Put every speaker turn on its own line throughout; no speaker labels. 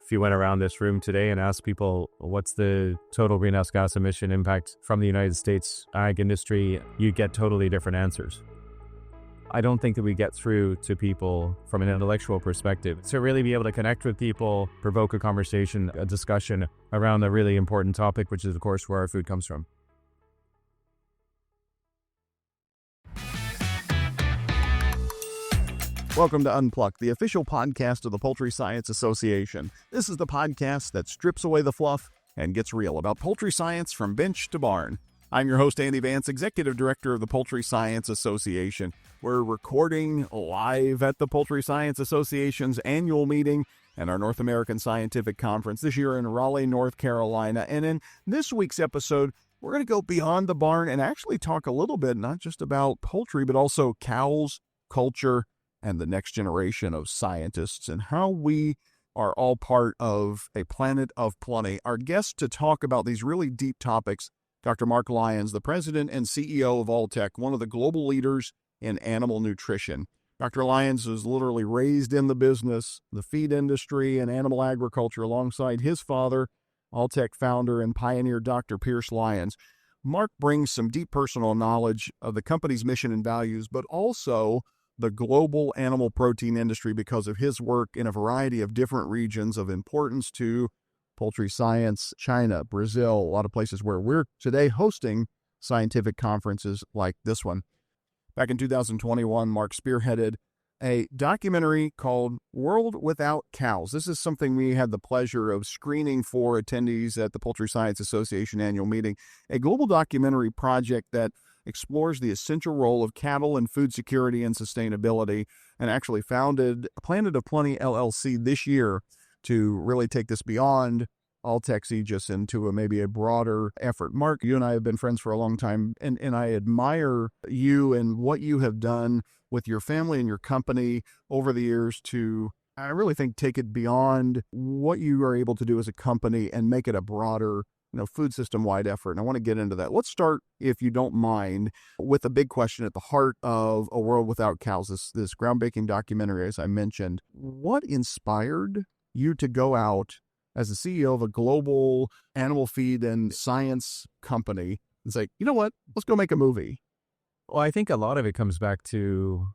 If you went around this room today and asked people what's the total greenhouse gas emission impact from the United States ag industry, you'd get totally different answers. I don't think that we get through to people from an intellectual perspective to really be able to connect with people, provoke a conversation, a discussion around a really important topic, which is, of course, where our food comes from.
Welcome to Unplucked, the official podcast of the Poultry Science Association. This is the podcast that strips away the fluff and gets real about poultry science from bench to barn. I'm your host, Andy Vance, Executive Director of the Poultry Science Association. We're recording live at the Poultry Science Association's annual meeting and our North American Scientific Conference this year in Raleigh, North Carolina. And in this week's episode, we're going to go beyond the barn and actually talk a little bit, not just about poultry, but also cows, culture, and the next generation of scientists, and how we are all part of a planet of plenty. Our guest to talk about these really deep topics, Dr. Mark Lyons, the president and CEO of Alltech, one of the global leaders in animal nutrition. Dr. Lyons was literally raised in the business, the feed industry, and animal agriculture alongside his father, Alltech founder and pioneer Dr. Pierce Lyons. Mark brings some deep personal knowledge of the company's mission and values, but also the global animal protein industry because of his work in a variety of different regions of importance to poultry science, China, Brazil, a lot of places where we're today hosting scientific conferences like this one. Back in 2021, Mark spearheaded a documentary called World Without Cows. This is something we had the pleasure of screening for attendees at the Poultry Science Association annual meeting, a global documentary project that explores the essential role of cattle in food security and sustainability, and actually founded Planet of Plenty LLC this year to really take this beyond Alltech's aegis into maybe a broader effort. Mark, you and I have been friends for a long time, and I admire you and what you have done with your family and your company over the years to, I really think, take it beyond what you are able to do as a company and make it a broader food system-wide effort. And I want to get into that. Let's start, if you don't mind, with a big question at the heart of A World Without Cows, this groundbreaking documentary, as I mentioned. What inspired you to go out as the CEO of a global animal feed and science company and say, you know what, let's go make a movie?
Well, I think a lot of it comes back to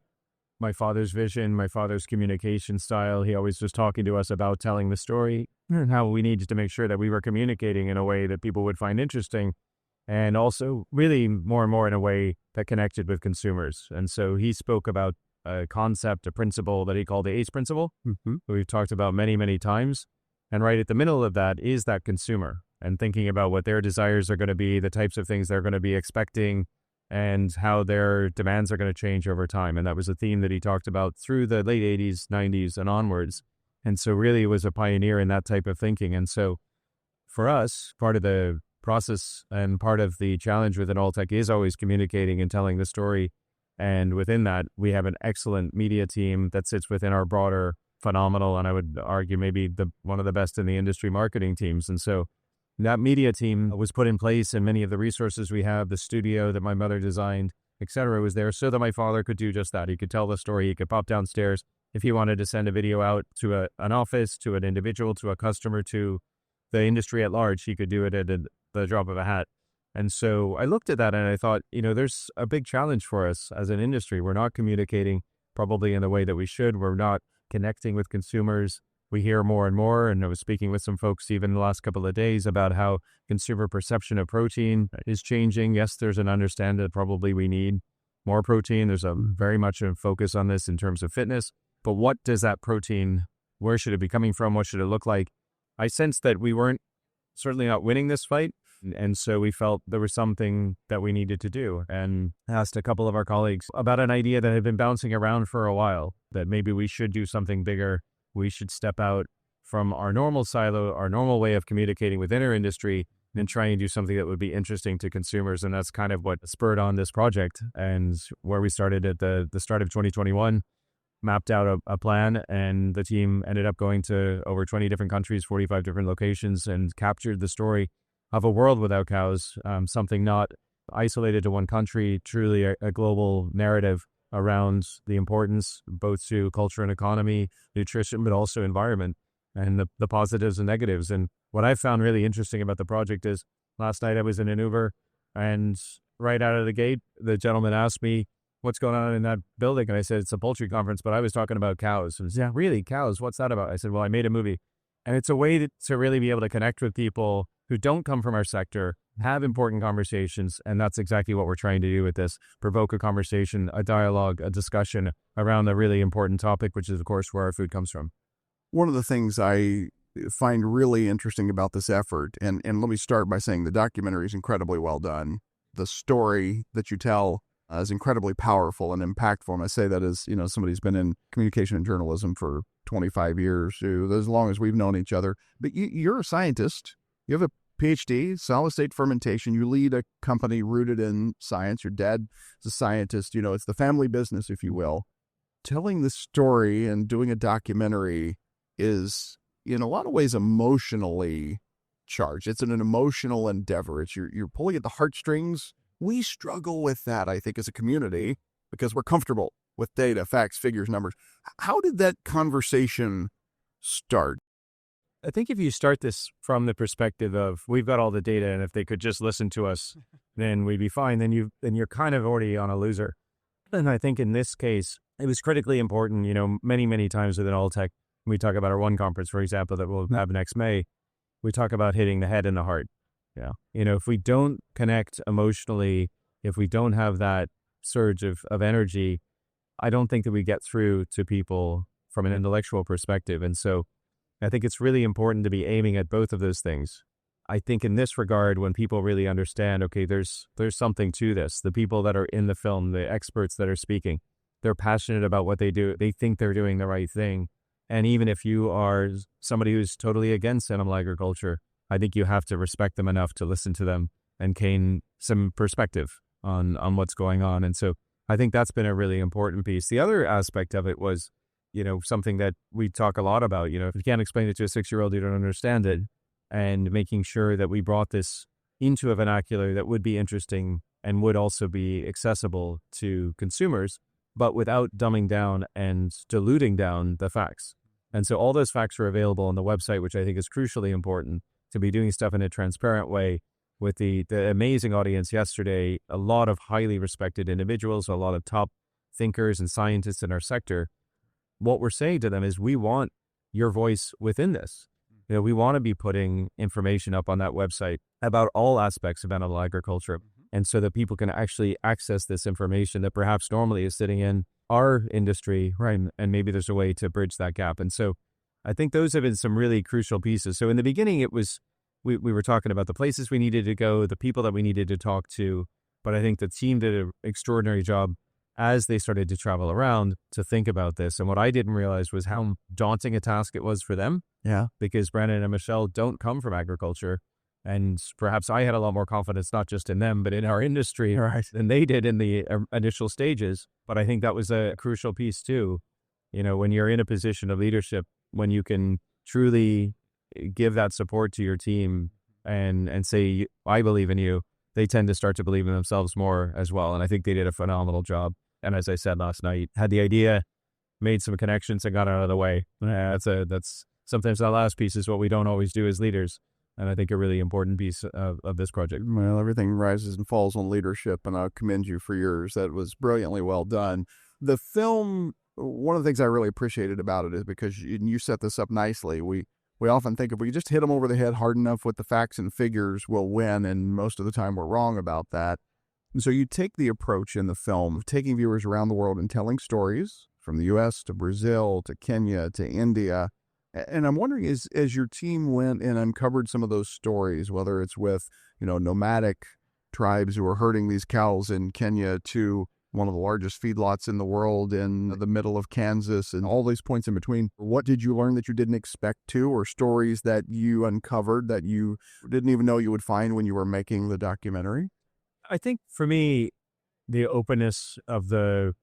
my father's vision, my father's communication style. He always was talking to us about telling the story and how we needed to make sure that we were communicating in a way that people would find interesting, and also really more and more in a way that connected with consumers. And so he spoke about a concept, a principle that he called the ACE principle, that we've talked about many, many times. And right at the middle of that is that consumer, and thinking about what their desires are going to be, the types of things they're going to be expecting, and how their demands are going to change over time. And that was a theme that he talked about through the late 80s, 90s, and onwards. And so really was a pioneer in that type of thinking. And so for us, part of the process and part of the challenge within Alltech is always communicating and telling the story. And within that, we have an excellent media team that sits within our broader, phenomenal, and I would argue maybe one of the best in the industry marketing teams. And so that media team was put in place, and many of the resources we have, the studio that my mother designed, etc., was there so that my father could do just that. He could tell the story. He could pop downstairs. If he wanted to send a video out to an office, to an individual, to a customer, to the industry at large, he could do it at the drop of a hat. And so I looked at that and I thought, there's a big challenge for us as an industry. We're not communicating probably in the way that we should. We're not connecting with consumers. We hear more and more, and I was speaking with some folks even the last couple of days about how consumer perception of protein is changing. Yes, there's an understanding that probably we need more protein. There's a very much a focus on this in terms of fitness. But what does that protein, where should it be coming from? What should it look like? I sensed that we weren't certainly not winning this fight. And so we felt there was something that we needed to do, and asked a couple of our colleagues about an idea that had been bouncing around for a while, that maybe we should do something bigger. We should step out from our normal silo, our normal way of communicating within our industry, and try and do something that would be interesting to consumers. And that's kind of what spurred on this project, and where we started at the start of 2021, mapped out a plan, and the team ended up going to over 20 different countries, 45 different locations, and captured the story of a world without cows, something not isolated to one country, truly a global narrative around the importance both to culture and economy, nutrition, but also environment. and the positives and negatives. And what I found really interesting about the project is last night I was in an Uber, and right out of the gate, the gentleman asked me, what's going on in that building? And I said, it's a poultry conference, but I was talking about cows. And he said, yeah, really, cows? What's that about? I said, well, I made a movie. And it's a way to really be able to connect with people who don't come from our sector, have important conversations. And that's exactly what we're trying to do with this, provoke a conversation, a dialogue, a discussion around the really important topic, which is, of course, where our food comes from.
One of the things I find really interesting about this effort, and let me start by saying the documentary is incredibly well done. The story that you tell is incredibly powerful and impactful. And I say that as, somebody who's been in communication and journalism for 25 years, as long as we've known each other. But you're a scientist. You have a PhD, solid state fermentation. You lead a company rooted in science. Your dad is a scientist. It's the family business, if you will. Telling the story and doing a documentary is, in a lot of ways, emotionally charged. It's an emotional endeavor. It's you're pulling at the heartstrings. We struggle with that, I think, as a community because we're comfortable with data, facts, figures, numbers. How did that conversation start?
I think if you start this from the perspective of we've got all the data, and if they could just listen to us, then we'd be fine. Then you're kind of already on a loser. And I think in this case, it was critically important. Many, many times within Alltech, we talk about our one conference, for example, that we'll have next May. We talk about hitting the head and the heart. Yeah. If we don't connect emotionally, if we don't have that surge of energy, I don't think that we get through to people from an intellectual perspective. And so I think it's really important to be aiming at both of those things. I think in this regard, when people really understand, okay, there's something to this, the people that are in the film, the experts that are speaking, they're passionate about what they do. They think they're doing the right thing. And even if you are somebody who's totally against animal agriculture, I think you have to respect them enough to listen to them and gain some perspective on what's going on. And so I think that's been a really important piece. The other aspect of it was, something that we talk a lot about, if you can't explain it to a 6-year-old, you don't understand it. And making sure that we brought this into a vernacular that would be interesting and would also be accessible to consumers, but without dumbing down and diluting down the facts. And so all those facts are available on the website, which I think is crucially important, to be doing stuff in a transparent way with the amazing audience yesterday, a lot of highly respected individuals, a lot of top thinkers and scientists in our sector. What we're saying to them is we want your voice within this. We want to be putting information up on that website about all aspects of animal agriculture. And so that people can actually access this information that perhaps normally is sitting in our industry, right? And maybe there's a way to bridge that gap. And so I think those have been some really crucial pieces. So in the beginning, it was, we were talking about the places we needed to go, the people that we needed to talk to. But I think the team did an extraordinary job as they started to travel around to think about this. And what I didn't realize was how daunting a task it was for them.
Yeah.
Because Brandon and Michelle don't come from agriculture. And perhaps I had a lot more confidence, not just in them, but in our industry than they did in the initial stages. But I think that was a crucial piece too. When you're in a position of leadership, when you can truly give that support to your team and say, I believe in you, they tend to start to believe in themselves more as well. And I think they did a phenomenal job. And as I said last night, had the idea, made some connections and got out of the way. That's sometimes that last piece is what we don't always do as leaders. And I think a really important piece of this project.
Well, everything rises and falls on leadership, and I'll commend you for yours. That was brilliantly well done. The film, one of the things I really appreciated about it is because you set this up nicely. We often think if we just hit them over the head hard enough with the facts and figures, we'll win, and most of the time we're wrong about that. And so you take the approach in the film of taking viewers around the world and telling stories from the U.S. to Brazil to Kenya to India. And I'm wondering, as your team went and uncovered some of those stories, whether it's with, nomadic tribes who are herding these cows in Kenya to one of the largest feedlots in the world in the middle of Kansas and all these points in between, what did you learn that you didn't expect to, or stories that you uncovered that you didn't even know you would find when you were making the documentary?
I think for me, the openness of the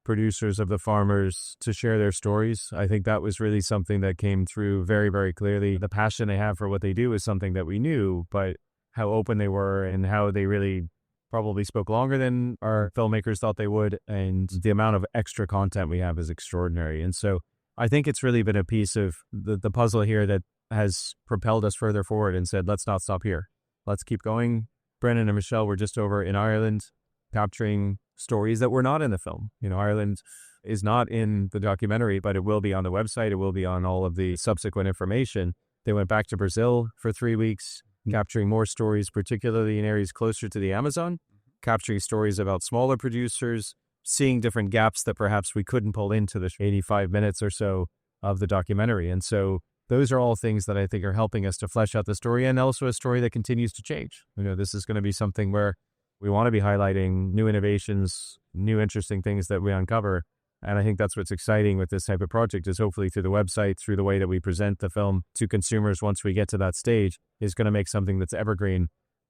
producers, of the farmers to share their stories, I think that was really something that came through very, very clearly. The passion they have for what they do is something that we knew, but how open they were and how they really probably spoke longer than our filmmakers thought they would. And the amount of extra content we have is extraordinary. And so I think it's really been a piece of the puzzle here that has propelled us further forward and said, let's not stop here. Let's keep going. Brennan and Michelle were just over in Ireland capturing stories that were not in the film. Ireland is not in the documentary, but it will be on the website. It will be on all of the subsequent information. They went back to Brazil for 3 weeks, capturing more stories, particularly in areas closer to the Amazon, capturing stories about smaller producers, seeing different gaps that perhaps we couldn't pull into the 85 minutes or so of the documentary. And so those are all things that I think are helping us to flesh out the story, and also a story that continues to change. This is going to be something where we want to be highlighting new innovations, new interesting things that we uncover. And I think that's what's exciting with this type of project, is hopefully through the website, through the way that we present the film to consumers once we get to that stage, is going to make something that's evergreen.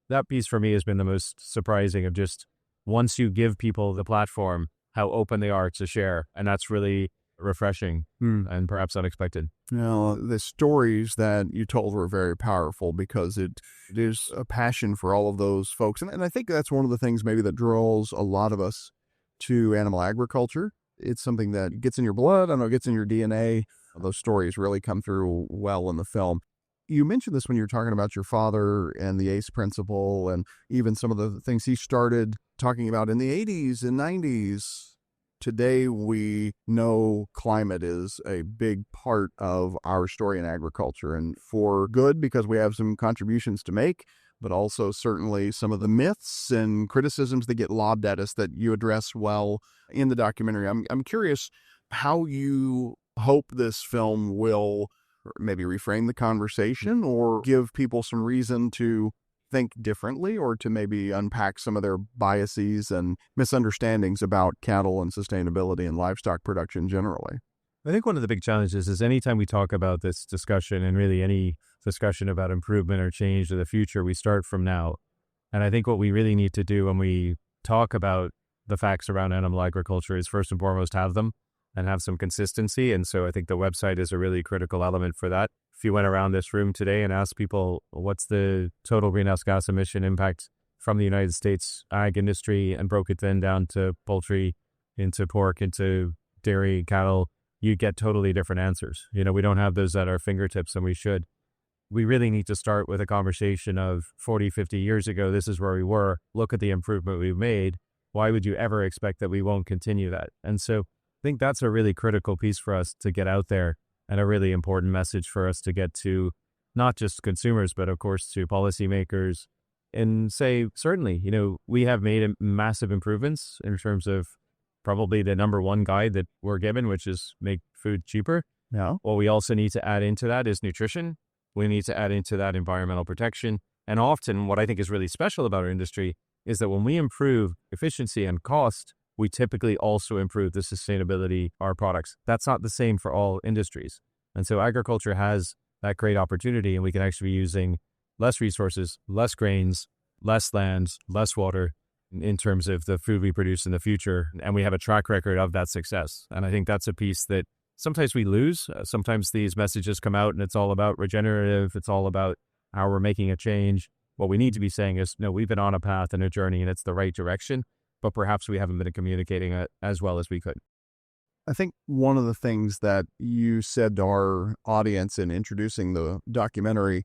That piece for me has been the most surprising, of just once you give people the platform, how open they are to share. And that's really refreshing and perhaps unexpected.
Now, the stories that you told were very powerful, because it is a passion for all of those folks. And I think that's one of the things maybe that draws a lot of us to animal agriculture. It's something that gets in your blood, I know, gets in your DNA. Those stories really come through well in the film. You mentioned this when you were talking about your father and the ACE principle, and even some of the things he started talking about in the 80s and 90s. Today, we know climate is a big part of our story in agriculture, and for good, because we have some contributions to make, but also certainly some of the myths and criticisms that get lobbed at us that you address well in the documentary. I'm curious how you hope this film will maybe reframe the conversation, or give people some reason to think differently, or to maybe unpack some of their biases and misunderstandings about cattle and sustainability and livestock production generally.
I think one of the big challenges is anytime we talk about this discussion, and really any discussion about improvement or change to the future, we start from now. And I think what we really need to do when we talk about the facts around animal agriculture is first and foremost have them, and have some consistency. And so I think the website is a really critical element for that. If you went around this room today and asked people, what's the total greenhouse gas emission impact from the United States ag industry, and broke it then down to poultry, into pork, into dairy, cattle, you get totally different answers. We don't have those at our fingertips, and we should. We really need to start with a conversation of 40, 50 years ago, this is where we were. Look at the improvement we've made. Why would you ever expect that we won't continue that? And so I think that's a really critical piece for us to get out there, and a really important message for us to get to not just consumers, but of course to policymakers, and say, certainly, we have made massive improvements in terms of probably the number one guide that we're given, which is make food cheaper.
Yeah.
What we also need to add into that is nutrition. We need to add into that environmental protection. And often what I think is really special about our industry is that when we improve efficiency and cost, we typically also improve the sustainability of our products. That's not the same for all industries. And so agriculture has that great opportunity, and we can actually be using less resources, less grains, less land, less water in terms of the food we produce in the future. And we have a track record of that success. And I think that's a piece that sometimes we lose. Sometimes these messages come out and it's all about regenerative. It's all about how we're making a change. What we need to be saying is, no, we've been on a path and a journey, and it's the right direction, but perhaps we haven't been communicating it as well as we could.
I think one of the things that you said to our audience in introducing the documentary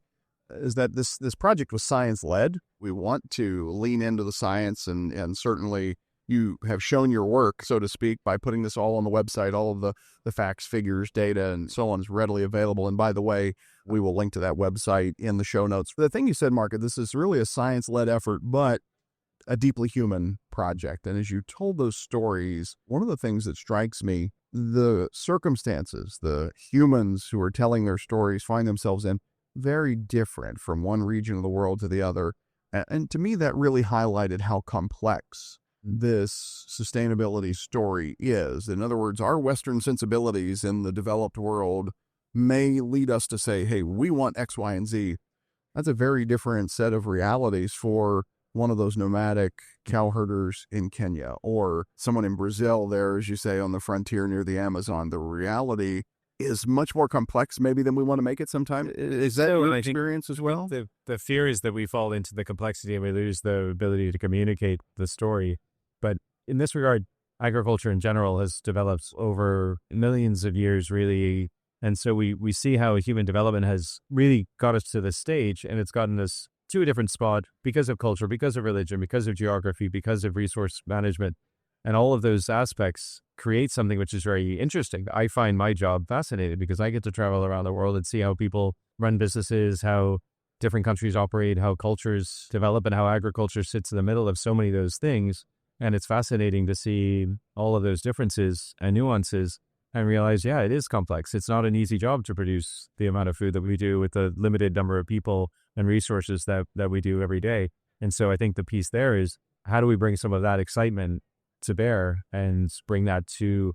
is that this project was science-led. We want to lean into the science, and certainly you have shown your work, so to speak, by putting this all on the website. All of the facts, figures, data, and so on is readily available. And by the way, we will link to that website in the show notes. The thing you said, Mark, this is really a science-led effort, but a deeply human project. And as you told those stories, one of the things that strikes me, the circumstances, the humans who are telling their stories find themselves in, very different from one region of the world to the other. And to me, that really highlighted how complex this sustainability story is. In other words, our Western sensibilities in the developed world may lead us to say, hey, we want X, Y, and Z. That's a very different set of realities for one of those nomadic cow herders in Kenya, or someone in Brazil there, as you say, on the frontier near the Amazon. The reality is much more complex maybe than we want to make it sometimes. Is that your experience as well?
The fear is that we fall into the complexity and we lose the ability to communicate the story. But in this regard, agriculture in general has developed over millions of years, really. And so we see how human development has really got us to this stage, and it's gotten us to a different spot because of culture, because of religion, because of geography, because of resource management. And all of those aspects create something which is very interesting. I find my job fascinating because I get to travel around the world and see how people run businesses, how different countries operate, how cultures develop, and how agriculture sits in the middle of so many of those things. And it's fascinating to see all of those differences and nuances and realize, yeah, it is complex. It's not an easy job to produce the amount of food that we do with the limited number of people and resources that we do every day. And so I think the piece there is, how do we bring some of that excitement to bear and bring that to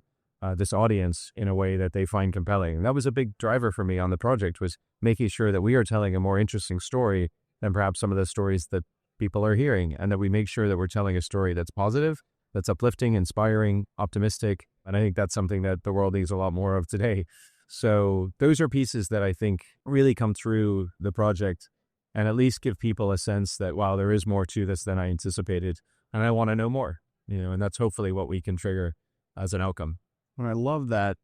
this audience in a way that they find compelling? And that was a big driver for me on the project, was making sure that we are telling a more interesting story than perhaps some of the stories that people are hearing, and that we make sure that we're telling a story that's positive, that's uplifting, inspiring, optimistic. And I think that's something that the world needs a lot more of today. So those are pieces that I think really come through the project and at least give people a sense that, wow, there is more to this than I anticipated, and I want to know more, and that's hopefully what we can trigger as an outcome.
And I love that,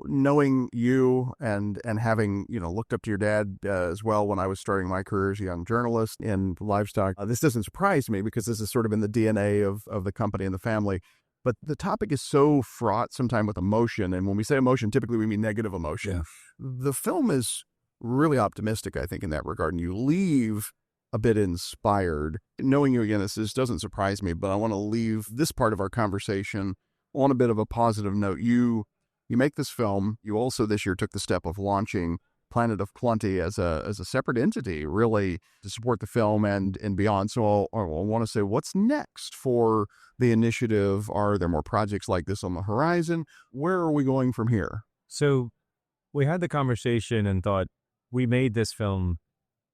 knowing you and having, looked up to your dad as well when I was starting my career as a young journalist in livestock. This doesn't surprise me because this is sort of in the DNA of the company and the family. But the topic is so fraught sometimes with emotion. And when we say emotion, typically we mean negative emotion.
Yeah.
The film is really optimistic, I think, in that regard. And you leave a bit inspired. Knowing you again, this doesn't surprise me, but I want to leave this part of our conversation on a bit of a positive note. You make this film. You also this year took the step of launching Planet of Plenty as a separate entity, really, to support the film and beyond. So I want to say, what's next for the initiative? Are there more projects like this on the horizon? Where are we going from here?
So we had the conversation and thought, we made this film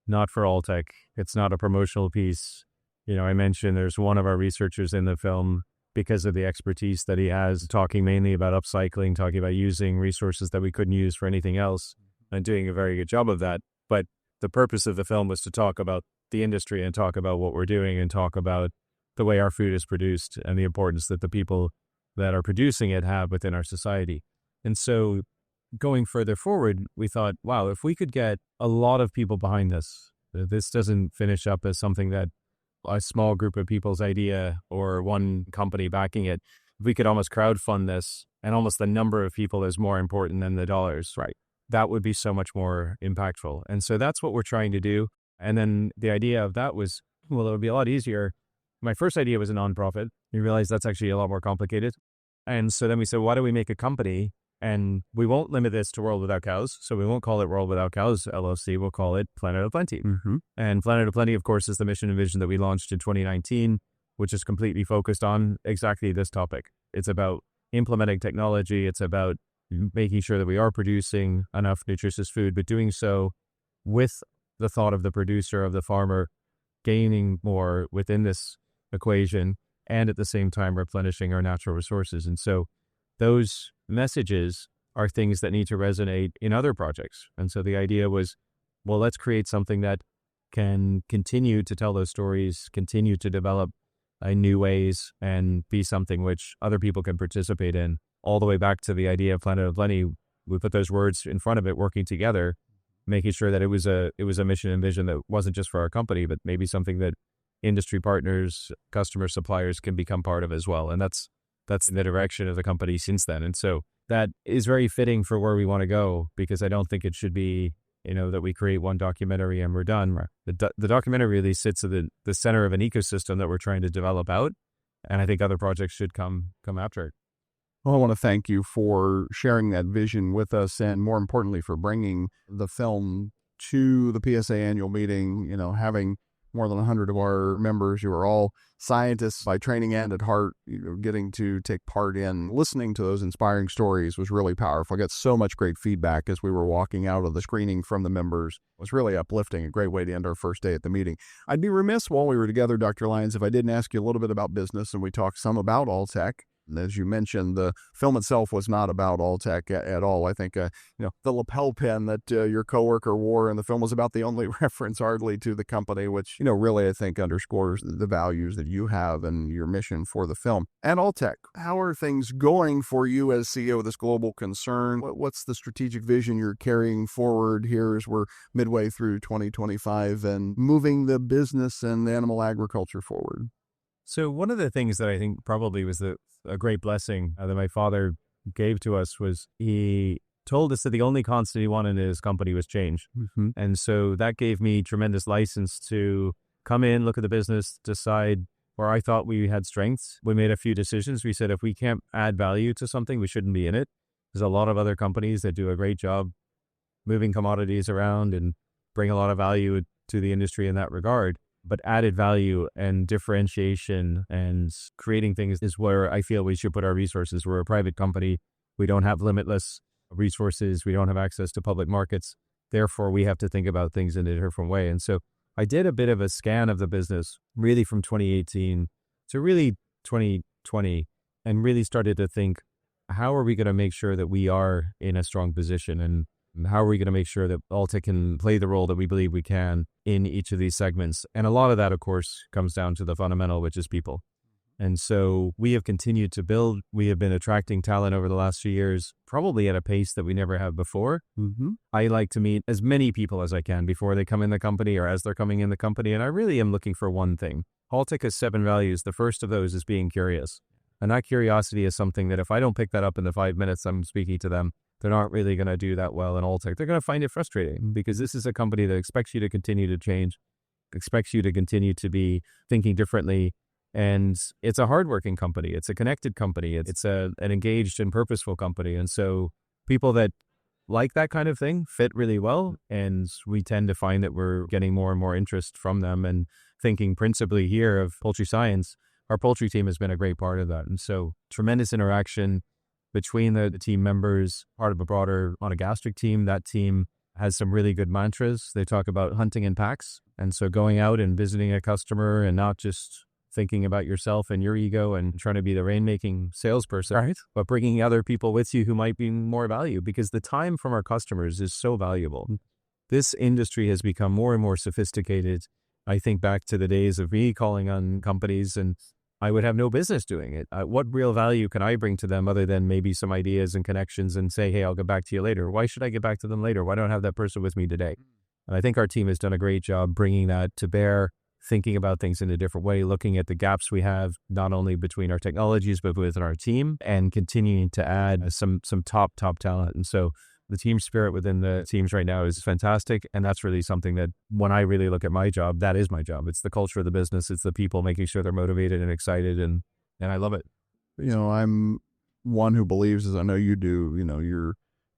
not for Alltech. It's not a promotional piece. I mentioned there's one of our researchers in the film, because of the expertise that he has, talking mainly about upcycling, talking about using resources that we couldn't use for anything else, and doing a very good job of that. But the purpose of the film was to talk about the industry and talk about what we're doing and talk about the way our food is produced and the importance that the people that are producing it have within our society. And so going further forward, we thought, wow, if we could get a lot of people behind this doesn't finish up as something that a small group of people's idea or one company backing it. If we could almost crowdfund this, and almost the number of people is more important than the dollars, right? That would be so much more impactful. And so that's what we're trying to do. And then the idea of that was, well, it would be a lot easier. My first idea was a nonprofit. We realized that's actually a lot more complicated. And so then we said, why don't we make a company? And we won't limit this to World Without Cows. So we won't call it World Without Cows LLC. We'll call it Planet of Plenty.
Mm-hmm.
And Planet of Plenty, of course, is the mission and vision that we launched in 2019, which is completely focused on exactly this topic. It's about implementing technology. It's about making sure that we are producing enough nutritious food, but doing so with the thought of the producer, of the farmer, gaining more within this equation, and at the same time replenishing our natural resources. And so those messages are things that need to resonate in other projects. And so the idea was, well, let's create something that can continue to tell those stories, continue to develop in new ways, and be something which other people can participate in. All the way back to the idea of Planet of Plenty, we put those words in front of it, working together, making sure that it was a mission and vision that wasn't just for our company, but maybe something that industry partners, customers, suppliers can become part of as well. And that's the direction of the company since then. And so that is very fitting for where we want to go, because I don't think it should be, that we create one documentary and we're done. The documentary really sits at the center of an ecosystem that we're trying to develop out. And I think other projects should come after it.
Well, I want to thank you for sharing that vision with us, and more importantly, for bringing the film to the PSA annual meeting, having more than 100 of our members who are all scientists by training and at heart, getting to take part in listening to those inspiring stories was really powerful. I got so much great feedback as we were walking out of the screening from the members. It was really uplifting, a great way to end our first day at the meeting. I'd be remiss while we were together, Dr. Lyons, if I didn't ask you a little bit about business, and we talked some about Alltech. As you mentioned, the film itself was not about Alltech at all. I think, the lapel pin that your coworker wore in the film was about the only reference hardly to the company, which, really I think underscores the values that you have and your mission for the film. And Alltech, how are things going for you as CEO of this global concern? What's the strategic vision you're carrying forward here as we're midway through 2025 and moving the business and animal agriculture forward?
So one of the things that I think probably was a great blessing that my father gave to us was he told us that the only constant he wanted in his company was change.
Mm-hmm.
And so that gave me tremendous license to come in, look at the business, decide where I thought we had strengths. We made a few decisions. We said, if we can't add value to something, we shouldn't be in it. There's a lot of other companies that do a great job moving commodities around and bring a lot of value to the industry in that regard. But added value and differentiation and creating things is where I feel we should put our resources. We're a private company. We don't have limitless resources. We don't have access to public markets. Therefore, we have to think about things in a different way. And so I did a bit of a scan of the business, really from 2018 to really 2020, and really started to think, how are we going to make sure that we are in a strong position? And how are we going to make sure that Alltech can play the role that we believe we can in each of these segments? And a lot of that, of course, comes down to the fundamental, which is people. And so we have continued to build. We have been attracting talent over the last few years, probably at a pace that we never have before.
Mm-hmm.
I like to meet as many people as I can before they come in the company or as they're coming in the company. And I really am looking for one thing. Alltech has 7 values. The first of those is being curious. And that curiosity is something that if I don't pick that up in the 5 minutes I'm speaking to them, they're not really going to do that well in Alltech. They're going to find it frustrating because this is a company that expects you to continue to change, expects you to continue to be thinking differently. And it's a hardworking company. It's a connected company. It's an engaged and purposeful company. And so people that like that kind of thing fit really well. And we tend to find that we're getting more and more interest from them. And thinking principally here of Poultry Science, our poultry team has been a great part of that. And so tremendous interaction between the team members, part of a broader monogastric team. That team has some really good mantras. They talk about hunting in packs. And so going out and visiting a customer and not just thinking about yourself and your ego and trying to be the rainmaking salesperson, right? But bringing other people with you who might be more value, because the time from our customers is so valuable. This industry has become more and more sophisticated. I think back to the days of me calling on companies and I would have no business doing it. What real value can I bring to them other than maybe some ideas and connections and say, hey, I'll get back to you later. Why should I get back to them later? Why don't I have that person with me today? And I think our team has done a great job bringing that to bear, thinking about things in a different way, looking at the gaps we have, not only between our technologies, but within our team, and continuing to add some top talent. And so the team spirit within the teams right now is fantastic. And that's really something that when I really look at my job, that is my job. It's the culture of the business. It's the people, making sure they're motivated and excited. And I love it.
I'm one who believes, as I know you do,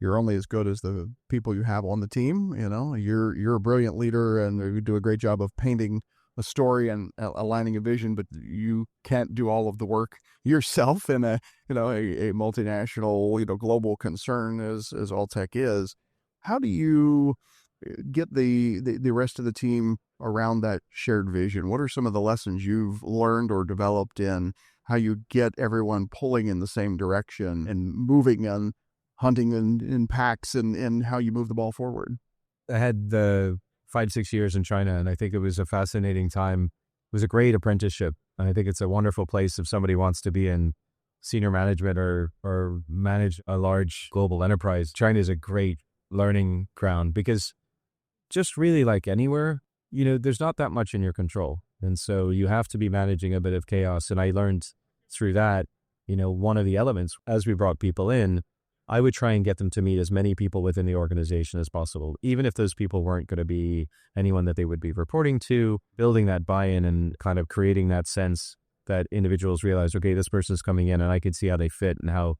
you're only as good as the people you have on the team. You're a brilliant leader and you do a great job of painting a story and aligning a vision, but you can't do all of the work yourself in a multinational, global concern as Alltech is. How do you get the rest of the team around that shared vision? What are some of the lessons you've learned or developed in how you get everyone pulling in the same direction and moving and hunting in packs and how you move the ball forward?
I had 5-6 years in China, and I think it was a fascinating time. It was a great apprenticeship. And I think it's a wonderful place if somebody wants to be in senior management or manage a large global enterprise. China is a great learning ground because just really like anywhere, there's not that much in your control. And so you have to be managing a bit of chaos. And I learned through that, one of the elements as we brought people in, I would try and get them to meet as many people within the organization as possible, even if those people weren't going to be anyone that they would be reporting to, building that buy-in and kind of creating that sense that individuals realize, okay, this person's coming in and I can see how they fit and how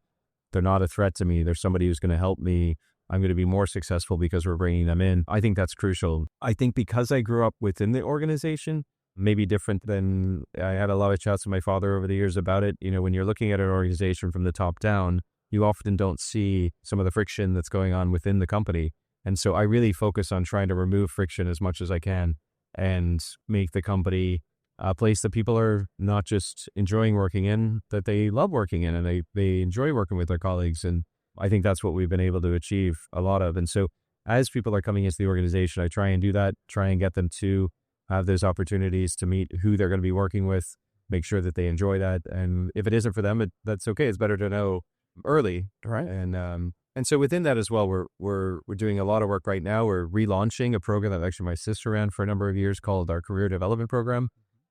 they're not a threat to me. There's somebody who's going to help me. I'm going to be more successful because we're bringing them in. I think that's crucial. I think because I grew up within the organization, maybe different than I had a lot of chats with my father over the years about it. When you're looking at an organization from the top down, you often don't see some of the friction that's going on within the company. And so I really focus on trying to remove friction as much as I can and make the company a place that people are not just enjoying working in, that they love working in, and they enjoy working with their colleagues. And I think that's what we've been able to achieve a lot of. And so as people are coming into the organization, I try and do that, try and get them to have those opportunities to meet who they're going to be working with, make sure that they enjoy that. And if it isn't for them, that's okay. It's better to know early.
Right.
And so within that as well, we're doing a lot of work right now. We're relaunching a program that actually my sister ran for a number of years called our Career Development Program,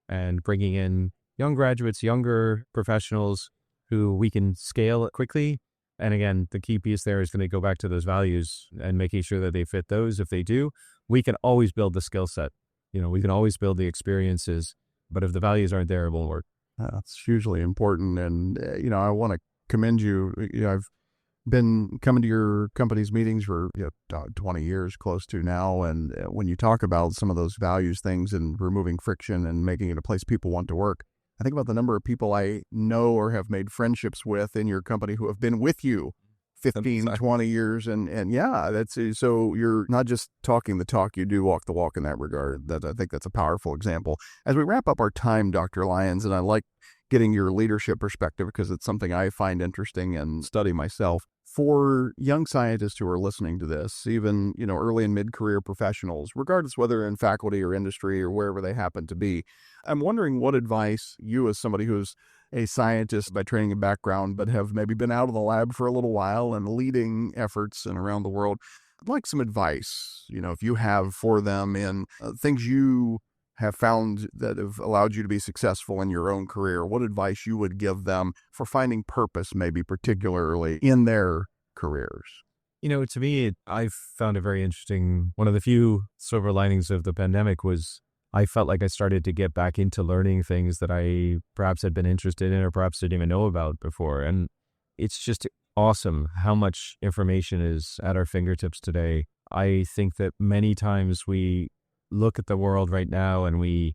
and bringing in young graduates, younger professionals who we can scale quickly. And again, the key piece there is going to go back to those values and making sure that they fit those. If they do, we can always build the skill set. We can always build the experiences, but if the values aren't there, it won't work.
That's hugely important. And, I want to commend you. I've been coming to your company's meetings for 20 years, close to now. And when you talk about some of those values things and removing friction and making it a place people want to work, I think about the number of people I know or have made friendships with in your company who have been with you 15, 20 years. And yeah, so you're not just talking the talk, you do walk the walk in that regard. I think that's a powerful example. As we wrap up our time, Dr. Lyons, and I like getting your leadership perspective because it's something I find interesting and study myself. For young scientists who are listening to this, even, early and mid-career professionals, regardless whether in faculty or industry or wherever they happen to be, I'm wondering what advice you, as somebody who's a scientist by training and background, but have maybe been out of the lab for a little while and leading efforts and around the world, I'd like some advice, if you have for them in things you have found that have allowed you to be successful in your own career, what advice you would give them for finding purpose, maybe particularly in their careers?
To me, I found it very interesting. One of the few silver linings of the pandemic was I felt like I started to get back into learning things that I perhaps had been interested in or perhaps didn't even know about before. And it's just awesome how much information is at our fingertips today. I think that many times we look at the world right now and we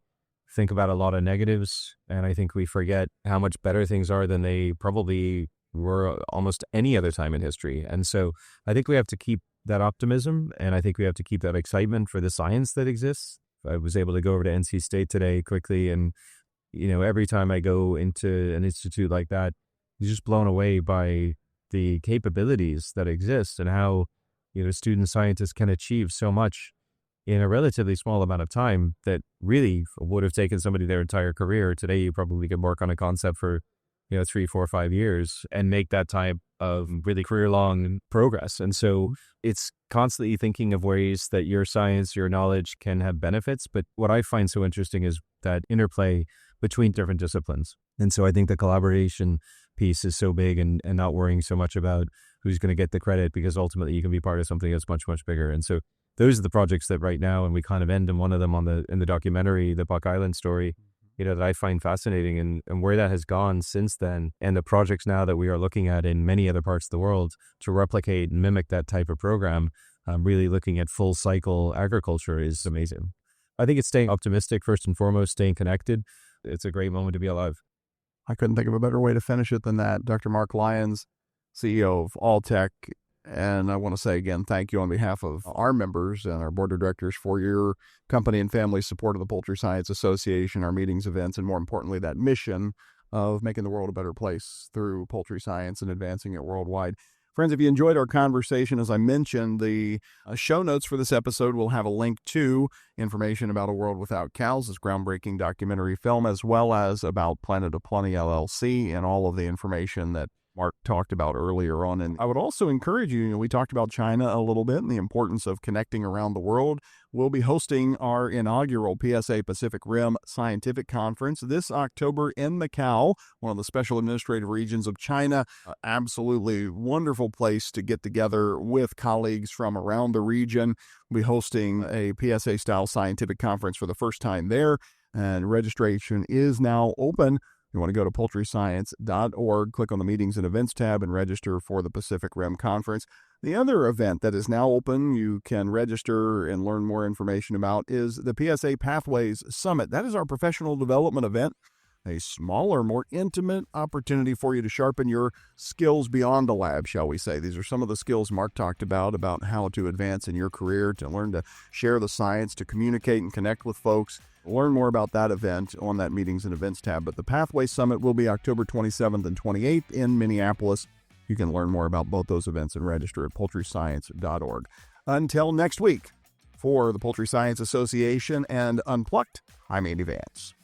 think about a lot of negatives, and I think we forget how much better things are than they probably were almost any other time in history. And so I think we have to keep that optimism, and I think we have to keep that excitement for the science that exists. I was able to go over to NC State today quickly, and every time I go into an institute like that, you're just blown away by the capabilities that exist and how student scientists can achieve so much in a relatively small amount of time that really would have taken somebody their entire career. Today, you probably can work on a concept for 3, 4, 5 years and make that type of really career-long progress. And so it's constantly thinking of ways that your science, your knowledge can have benefits. But what I find so interesting is that interplay between different disciplines. And so I think the collaboration piece is so big, and not worrying so much about who's going to get the credit, because ultimately you can be part of something that's much, much bigger. And so those are the projects that right now, and we kind of end in one of them in the documentary, the Buck Island story, that I find fascinating, and where that has gone since then, and the projects now that we are looking at in many other parts of the world to replicate and mimic that type of program, really looking at full cycle agriculture is amazing. I think it's staying optimistic first and foremost, staying connected. It's a great moment to be alive.
I couldn't think of a better way to finish it than that. Dr. Mark Lyons, CEO of Alltech. And I want to say again, thank you on behalf of our members and our board of directors for your company and family support of the Poultry Science Association, our meetings, events, and more importantly, that mission of making the world a better place through poultry science and advancing it worldwide. Friends, if you enjoyed our conversation, as I mentioned, the show notes for this episode will have a link to information about A World Without Cows, this groundbreaking documentary film, as well as about Planet of Plenty LLC and all of the information that Mark talked about earlier on. And I would also encourage you, we talked about China a little bit and the importance of connecting around the world. We'll be hosting our inaugural PSA Pacific Rim Scientific Conference this October in Macau, one of the special administrative regions of China. Absolutely wonderful place to get together with colleagues from around the region. We'll be hosting a PSA-style scientific conference for the first time there, and registration is now open. You want to go to poultryscience.org, click on the Meetings and Events tab, and register for the Pacific Rim Conference. The other event that is now open, you can register and learn more information about, is the PSA Pathways Summit. That is our professional development event a smaller, more intimate opportunity for you to sharpen your skills beyond the lab, shall we say. These are some of the skills Mark talked about how to advance in your career, to learn to share the science, to communicate and connect with folks. Learn more about that event on that Meetings and Events tab. But the Pathway Summit will be October 27th and 28th in Minneapolis. You can learn more about both those events and register at poultryscience.org. Until next week, for the Poultry Science Association and Unplucked, I'm Andy Vance.